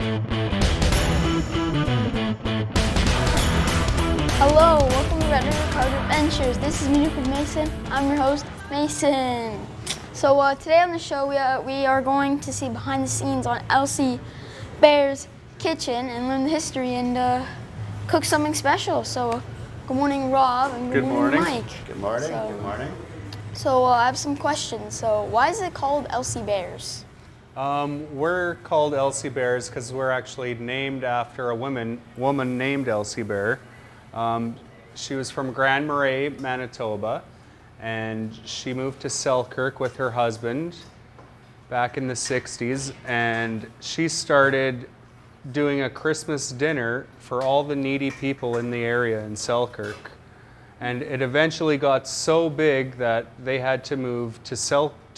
Hello, welcome to Red River Card Adventures. This is Music with Mason. I'm your host, Mason. So today on the show, we are going to see behind the scenes on Elsie Bear's kitchen and learn the history and cook something special. So good morning, Rob, and good morning, Mike. Good morning. Good morning. So I have some questions. So why is it called Elsie Bears? We're called Elsie Bears because we're actually named after a woman named Elsie Bear. She was from Grand Marais, Manitoba, and she moved to Selkirk with her husband back in the 60s, and she started doing a Christmas dinner for all the needy people in the area in Selkirk. And it eventually got so big that they had to move to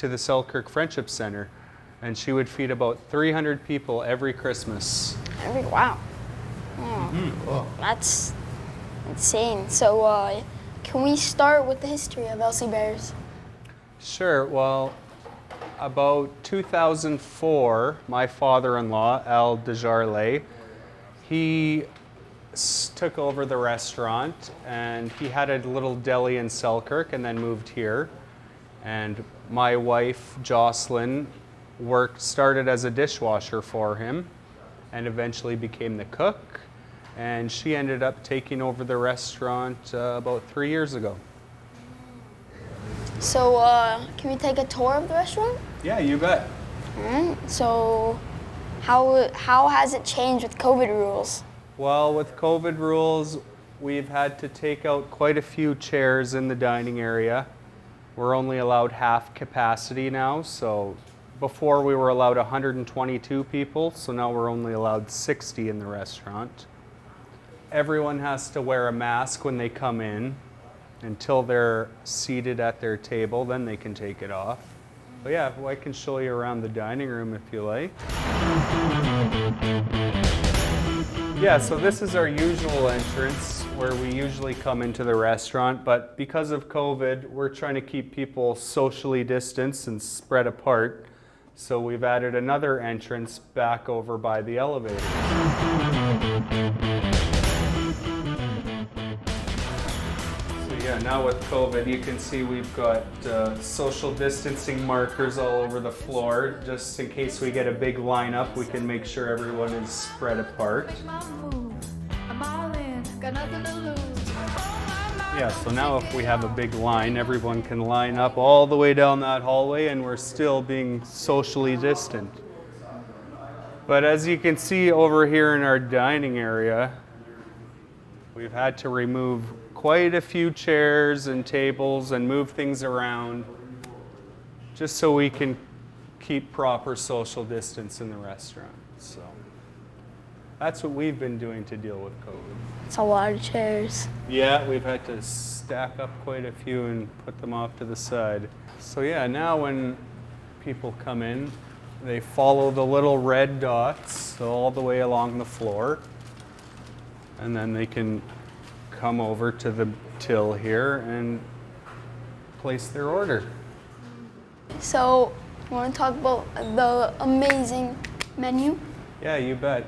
the Selkirk Friendship Center, and she would feed about 300 people every Christmas. Wow. Oh, that's insane. So can we start with the history of Elsie Bears? Sure. Well, about 2004, my father-in-law, Al Desjardins, he took over the restaurant, and he had a little deli in Selkirk and then moved here. And my wife, Jocelyn, started as a dishwasher for him and eventually became the cook. And she ended up taking over the restaurant about 3 years ago. So can we take a tour of the restaurant? Yeah, you bet. All right. So how has it changed with COVID rules? Well, with COVID rules, we've had to take out quite a few chairs in the dining area. We're only allowed half capacity now, so before we were allowed 122 people, so now we're only allowed 60 in the restaurant. Everyone has to wear a mask when they come in until they're seated at their table, then they can take it off. But yeah, I can show you around the dining room if you like. Yeah, so this is our usual entrance where we usually come into the restaurant, but because of COVID, we're trying to keep people socially distanced and spread apart. So we've added another entrance back over by the elevator. So yeah, now with COVID, you can see we've got social distancing markers all over the floor. Just in case we get a big lineup, we can make sure everyone is spread apart. Yeah, so now if we have a big line, everyone can line up all the way down that hallway and we're still being socially distant. But as you can see over here in our dining area, we've had to remove quite a few chairs and tables and move things around just so we can keep proper social distance in the restaurant. So that's what we've been doing to deal with COVID. It's a lot of chairs. Yeah, we've had to stack up quite a few and put them off to the side. So yeah, now when people come in, they follow the little red dots all the way along the floor, and then they can come over to the till here and place their order. So you want to talk about the amazing menu? Yeah, you bet.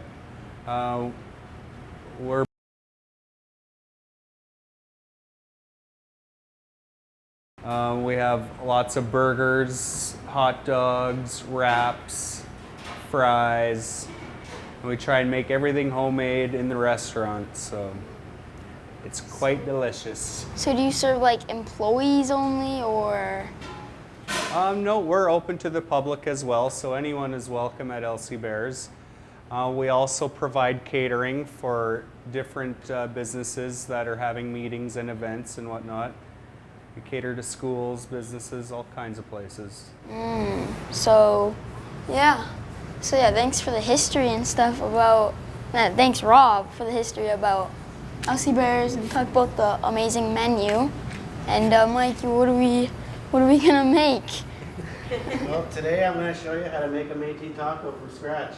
We have lots of burgers, hot dogs, wraps, fries. And we try and make everything homemade in the restaurant, so it's quite delicious. So do you serve like employees only, or? No, we're open to the public as well, so anyone is welcome at Elsie Bears. We also provide catering for different businesses that are having meetings and events and whatnot. We cater to schools, businesses, all kinds of places. So yeah, thanks for the history and stuff about, thanks Rob for the history about Elsie Bears and talk about the amazing menu. And Mikey, what are we gonna make? Well, today I'm going to show you how to make a Métis taco from scratch.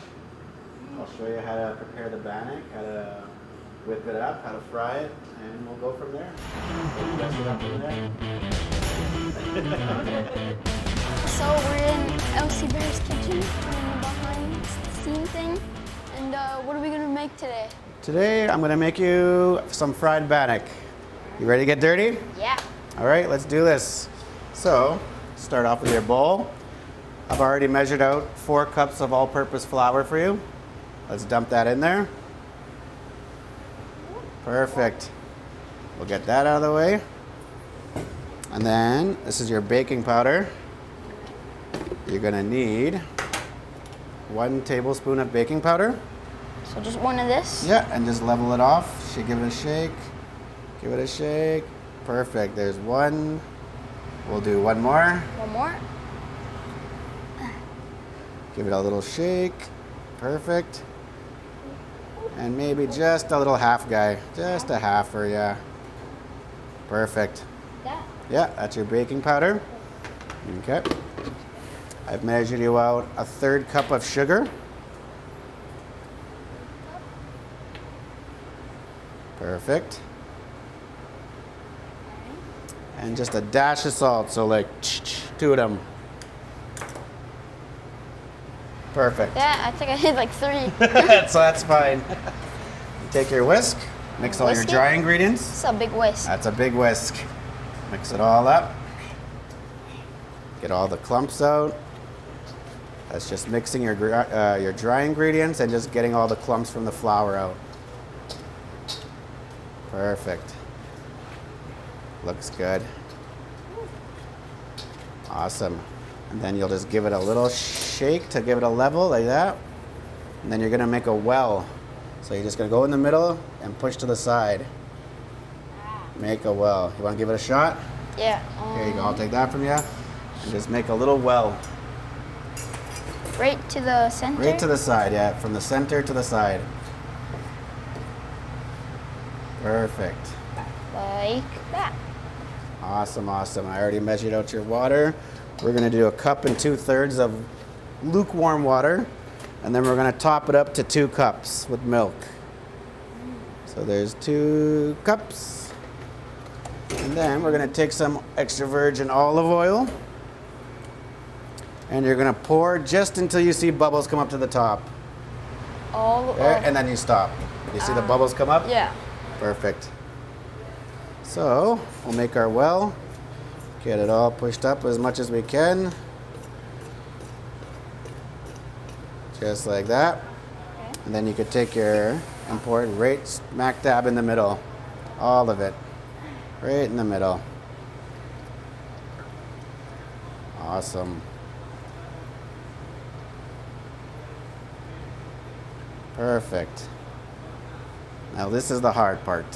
I'll show you how to prepare the bannock, how to whip it up, how to fry it, and we'll go from there. We'll dress it up from there. So we're in Elsie Bear's kitchen, we're in the behind the scene thing, And what are we gonna make today? Today, I'm gonna make you some fried bannock. You ready to get dirty? Yeah. All right, let's do this. So, start off with your bowl. I've already measured out 4 cups of all-purpose flour for you. Let's dump that in there. Perfect. We'll get that out of the way. And then, this is your baking powder. You're gonna need 1 tablespoon of baking powder. So just one of this? Yeah, and just level it off. Give it a shake. Give it a shake. Perfect. There's 1. We'll do 1 more. One more? Give it a little shake. Perfect. And maybe just a little half guy. Just a halfer, yeah. Perfect. That. Yeah, that's your baking powder. Okay. I've measured you out a 1/3 cup of sugar. Perfect. And just a dash of salt, so like 2 of them. Perfect. Yeah, I think I hit like 3. So that's fine. Take your whisk, mix all your Whisk it? dry ingredients. It's a big whisk. That's a big whisk. Mix it all up. Get all the clumps out. That's just mixing your dry ingredients and just getting all the clumps from the flour out. Perfect. Looks good. Awesome. And then you'll just give it a little shake to give it a level like that. And then you're gonna make a well. So you're just gonna go in the middle and push to the side. Make a well. You wanna give it a shot? Yeah. Here you go, I'll take that from you. And just make a little well. Right to the center? Right to the side, yeah. From the center to the side. Perfect. Like that. Awesome, awesome. I already measured out your water. We're gonna do 1 2/3 cups of lukewarm water, and then we're gonna top it up to 2 cups with milk. So there's 2 cups. And then we're gonna take some extra virgin olive oil, and you're gonna pour just until you see bubbles come up to the top. Okay? And then you stop. You see the bubbles come up? Yeah. Perfect. So, we'll make our well. Get it all pushed up as much as we can. Just like that. Okay. And then you could take your and pour it right smack dab in the middle. All of it. Right in the middle. Awesome. Perfect. Now this is the hard part.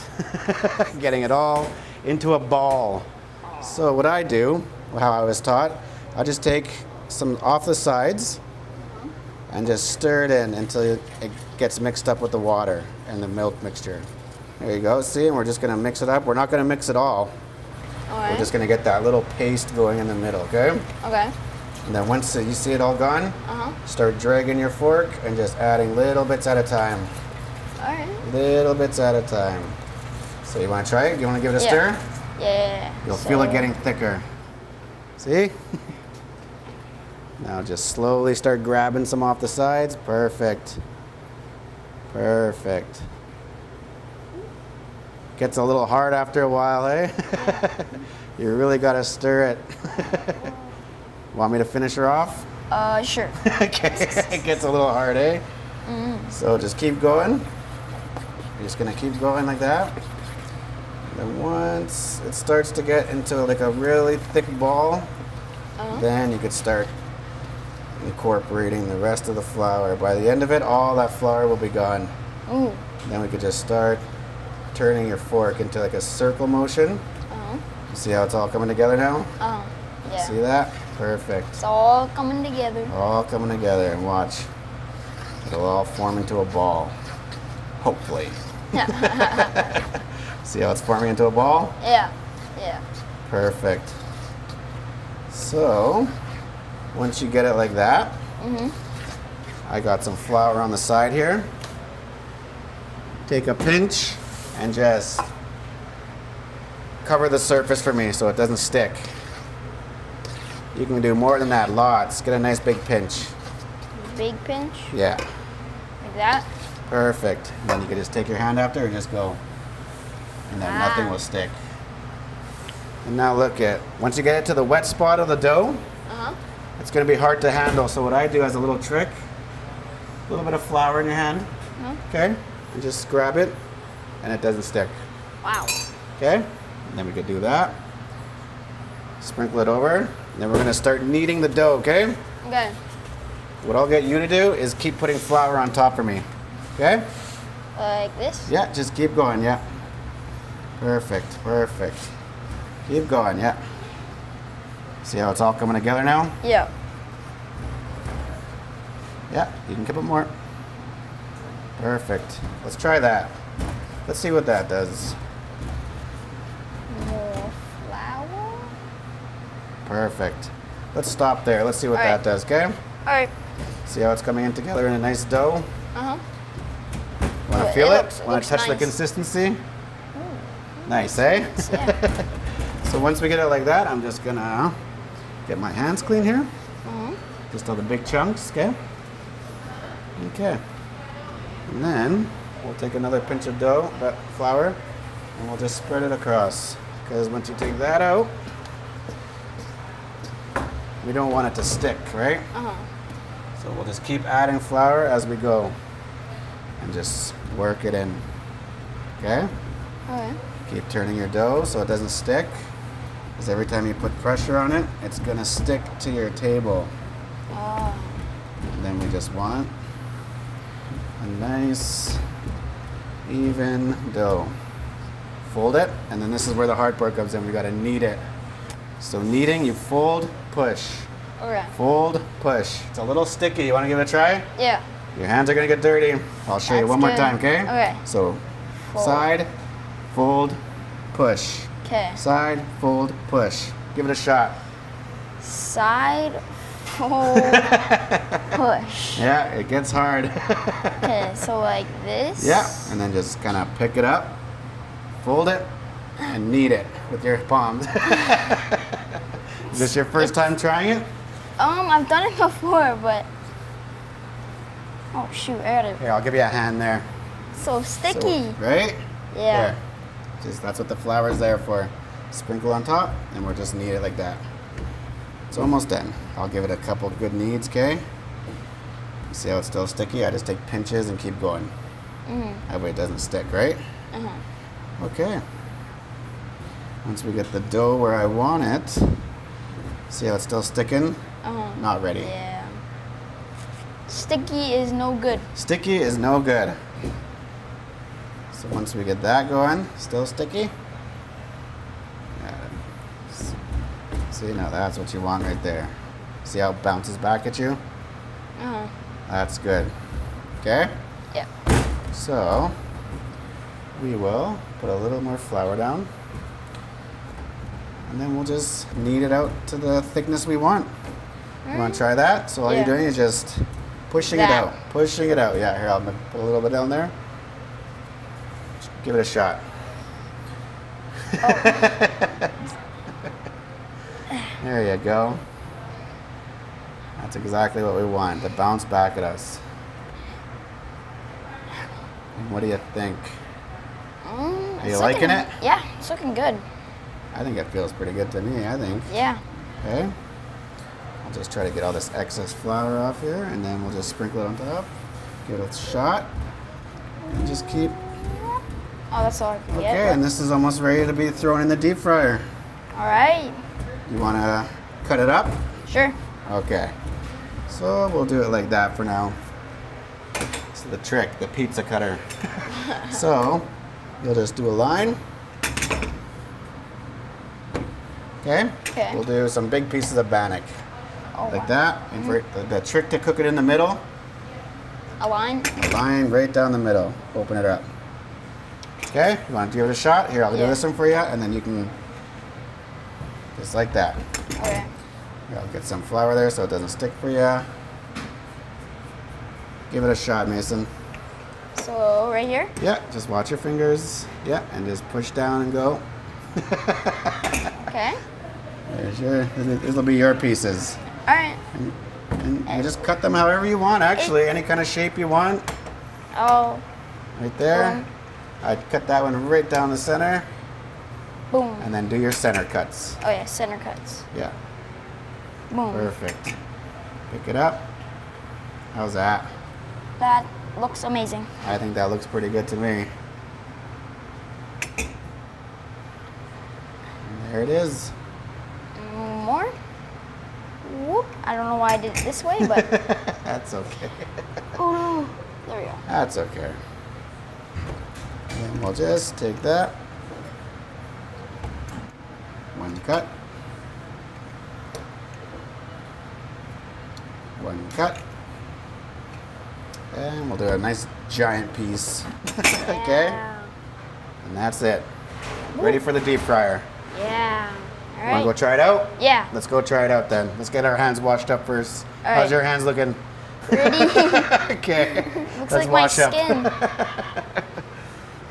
Getting it all into a ball. So what I do, how I was taught, I'll just take some off the sides and just stir it in until it gets mixed up with the water and the milk mixture. There you go, see, and we're just gonna mix it up. We're not gonna mix it all. Alright. We're just gonna get that little paste going in the middle, okay? Okay. And then once you see it all gone, Uh-huh. start dragging your fork and just adding little bits at a time. Alright. Little bits at a time. So you want to try it? You want to give it a Yeah. stir? Yeah. You'll feel it getting thicker. See? Now just slowly start grabbing some off the sides. Perfect. Perfect. Gets a little hard after a while, eh? You really got to stir it. Want me to finish her off? Sure. Okay. It gets a little hard, eh? So just keep going. You're just gonna keep going like that. Then once it starts to get into like a really thick ball, then you could start incorporating the rest of the flour. By the end of it, all that flour will be gone. Ooh. Then we could just start turning your fork into like a circle motion. You see how it's all coming together now? Yeah. See that? Perfect. It's all coming together. All coming together, and watch. It'll all form into a ball. Hopefully. See how it's forming into a ball? Yeah. Yeah. Perfect. So, once you get it like that, I got some flour on the side here. Take a pinch and just cover the surface for me so it doesn't stick. You can do more than that, lots. Get a nice big pinch. Big pinch. Yeah. Like that. Perfect. Then you can just take your hand after and just go. And then nothing will stick. And now look at, once you get it to the wet spot of the dough, it's going to be hard to handle. So what I do as a little trick, a little bit of flour in your hand, okay? And just grab it, and it doesn't stick. Wow. Okay? And then we could do that. Sprinkle it over. And then we're going to start kneading the dough, okay? Okay. What I'll get you to do is keep putting flour on top for me. Okay? Like this? Yeah, just keep going, yeah. Perfect, perfect. Keep going, yeah. See how it's all coming together now? Yeah. Yeah, you can keep it more. Perfect. Let's try that. Let's see what that does. More flour. Perfect. Let's stop there. Let's see what All that right. does, okay? All right. See how it's coming in together in a nice dough? Uh-huh. Want to It feel it? looks Want to touch the nice. consistency? Nice, eh? Yeah. So once we get it like that, I'm just gonna get my hands clean here. Uh-huh. Just all the big chunks, okay? Okay. And then we'll take another pinch of dough, that flour, and we'll just spread it across. Because once you take that out, we don't want it to stick, right? Uh-huh. So we'll just keep adding flour as we go and just work it in. Okay? Okay. Keep turning your dough so it doesn't stick. Because every time you put pressure on it, it's gonna stick to your table. Oh. And then we just want a nice, even dough. Fold it, and then this is where the hard part comes in. We gotta knead it. So kneading, you fold, push. Okay. Fold, push. It's a little sticky. You wanna give it a try? Yeah. Your hands are gonna get dirty. I'll show you That's one more good. time, okay? Okay. So, Fold. side, fold, push. Okay. Side, fold, push. Give it a shot. Side, fold, push. Yeah, it gets hard. Okay, so like this. Yeah, and then just kind of pick it up, fold it, and knead it with your palms. Is this your first time trying it? I've done it before, but oh shoot, I got it. Here, I'll give you a hand there. So sticky. So, right? Yeah. There. Just that's what the flour's there for. Sprinkle on top, and we'll just knead it like that. It's almost done. I'll give it a couple good kneads, okay? See how it's still sticky? I just take pinches and keep going. That way it doesn't stick, right? Okay. Once we get the dough where I want it, see how it's still sticking? Not ready. Yeah. Sticky is no good. Sticky is no good. So once we get that going, still sticky. See, now that's what you want right there. See how it bounces back at you? That's good. Okay? Yeah. So, we will put a little more flour down. And then we'll just knead it out to the thickness we want. You want to try that? So all Yeah. you're doing is just pushing it That. out. Pushing it out. Yeah, here, I'll put a little bit down there. Give it a shot. There you go. That's exactly what we want, to bounce back at us. And what do you think? Are you liking it? Yeah, it's looking good. I think it feels pretty good to me, I think. Yeah. Okay. I'll just try to get all this excess flour off here, and then we'll just sprinkle it on top. Give it a shot. And just keep. Oh, that's all I can Okay, get. and this is almost ready to be thrown in the deep fryer. All right. You want to cut it up? Sure. Okay. So we'll do it like that for now. It's the trick, the pizza cutter. So you'll just do a line. Okay? Okay. We'll do some big pieces of bannock. Oh, Like wow. that. And for the trick to cook it in the middle, A line. a line right down the middle. Open it up. Okay? You want to give it a shot? Here, I'll do Yeah. this one for you, and then you can just like that. Okay. Here, I'll get some flour there so it doesn't stick for you. Give it a shot, Mason. So right here. Yeah, just watch your fingers. Yeah, and just push down and go. Okay. These will be your pieces. All right. And you just cut them however you want, actually, any kind of shape you want. Oh, Right there. Boom. I'd cut that one right down the center, boom. and then do your center cuts. Oh yeah, center cuts. Yeah, Boom. perfect. Pick it up. How's that? That looks amazing. I think that looks pretty good to me. And there it is. More. Whoop. I don't know why I did it this way, but That's okay. oh no. There we go. That's okay. And we'll just take that. One cut. One cut. And we'll do a nice giant piece. Okay? Yeah. And that's it. Ready for the deep fryer. Yeah. All Wanna go right. try it out? Yeah. Let's go try it out then. Let's get our hands washed up first. All How's right. your hands looking? Pretty. Okay. Looks Let's like my wash up. skin.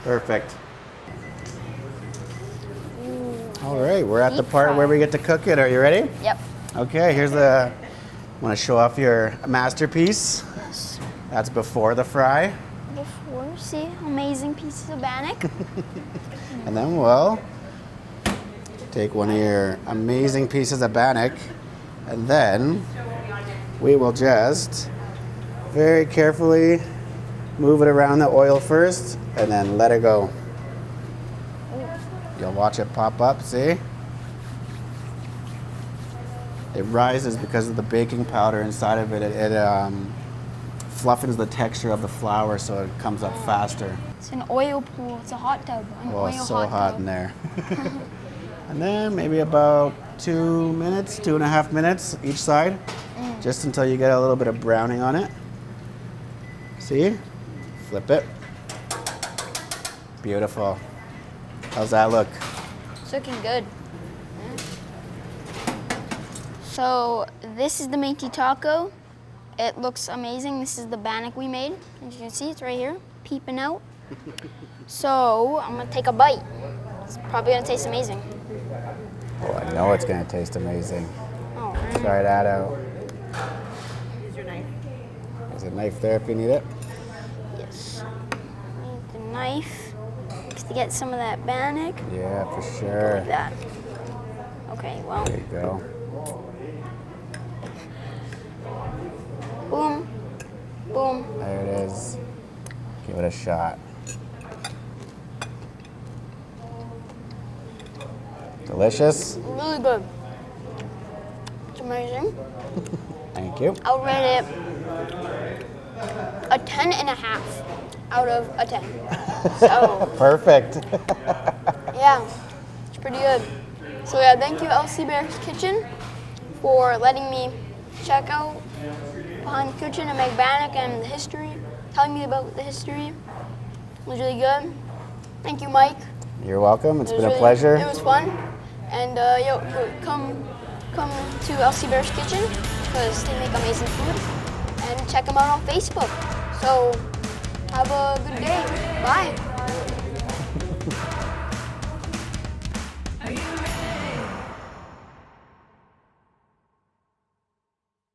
Perfect. All right, we're at the Deep part where fry. we get to cook it. Are you ready? Yep. Okay, here's the. Want to show off your masterpiece? That's before the fry, Before, see, amazing pieces of bannock. and then we'll take one of your amazing pieces of bannock, and then we will just very carefully move it around the oil first, and then let it go. You'll watch it pop up. See? It rises because of the baking powder inside of it. It fluffens the texture of the flour so it comes up faster. It's an oil pool. It's a hot tub. An Oh, oil it's so hot tub. in there. And then maybe about 2 minutes, 2.5 minutes each side, just until you get a little bit of browning on it. See? Flip it. Beautiful. How's that look? It's looking good. So this is the Métis taco. It looks amazing. This is the bannock we made. As you can see, it's right here, peeping out. So I'm gonna take a bite. It's probably gonna taste amazing. Oh, I know it's gonna taste amazing. Oh, Try that out. Use your knife. There's a knife there if you need it. yes. Need the knife to get some of that bannock. Yeah, for sure. Like that. Okay, well, There you go. boom, boom. There it is. Give it a shot. Delicious. Really good. It's amazing. Thank you. I'll rate it a 10.5 out of a 10. So, Perfect. yeah, it's pretty good. So yeah, thank you Elsie Bear's Kitchen for letting me check out behind the kitchen and make bannock and the history, telling me about the history. It was really good. Thank you, Mike. You're welcome. It's It was been a really- pleasure. It was fun. And come to Elsie Bear's Kitchen because they make amazing food. And check them out on Facebook. So have a good day. Bye.